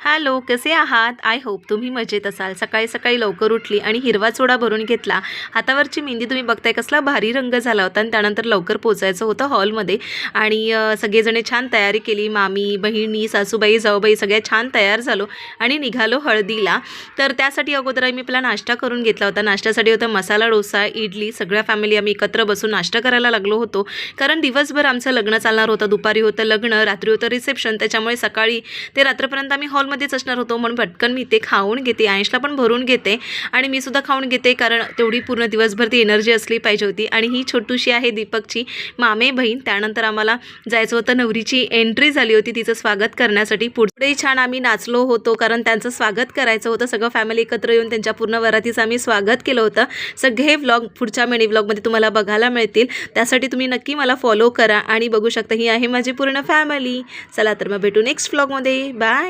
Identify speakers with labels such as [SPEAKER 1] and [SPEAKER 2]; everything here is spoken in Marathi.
[SPEAKER 1] हॅलो, कसे आहात? आय होप तुम्ही मजेत असाल. सकाळी सकाळी लवकर उठली आणि हिरवा चुडा भरून घेतला. हातावरची मेहंदी तुम्ही बघताय कसला भारी रंग झाला होता आणि त्यानंतर लवकर पोचायचं होतं हॉलमध्ये आणि सगळेजणे छान तयारी केली. मामी, बहिणी, सासूबाई, जाऊबाई सगळ्या छान तयार झालो आणि निघालो हळदीला. तर त्यासाठी अगोदर आम्ही पहिला नाश्ता करून घेतला होता. नाश्त्यासाठी होता मसाला डोसा, इडली. सगळ्या फॅमिली आम्ही एकत्र बसून नाश्ता करायला लागलो होतो. कारण दिवसभर आमचं लग्न चालणार होतं. दुपारी होतं लग्न, रात्री होतं रिसेप्शन. त्याच्यामुळे सकाळी ते रात्रपर्यंत आम्ही हॉलमध्येच असणार होतो. म्हणून पटकन मी ते खाऊन घेते, आयशला पण भरून घेते आणि मी सुद्धा खाऊन घेते, कारण तेवढी पूर्ण दिवसभर ती एनर्जी असली पाहिजे होती. आणि ही छोटूशी आहे दीपकची मामे बहीण. त्यानंतर आम्हाला जायचं होतं, नवरीची एंट्री झाली होती तिचं स्वागत करण्यासाठी. पुढे छान आम्ही नाचलो होतो, कारण त्यांचं स्वागत करायचं होतं. सगळं फॅमिली एकत्र येऊन त्यांच्या पूर्ण वरातीचं आम्ही स्वागत केलं होतं. सगळे व्लॉग पुढच्या मिनी व्लॉगमध्ये तुम्हाला बघायला मिळतील. त्यासाठी तुम्ही नक्की मला फॉलो करा आणि बघू शकता ही आहे माझी पूर्ण फॅमिली. चला तर मग भेटू नेक्स्ट व्लॉगमध्ये. बाय.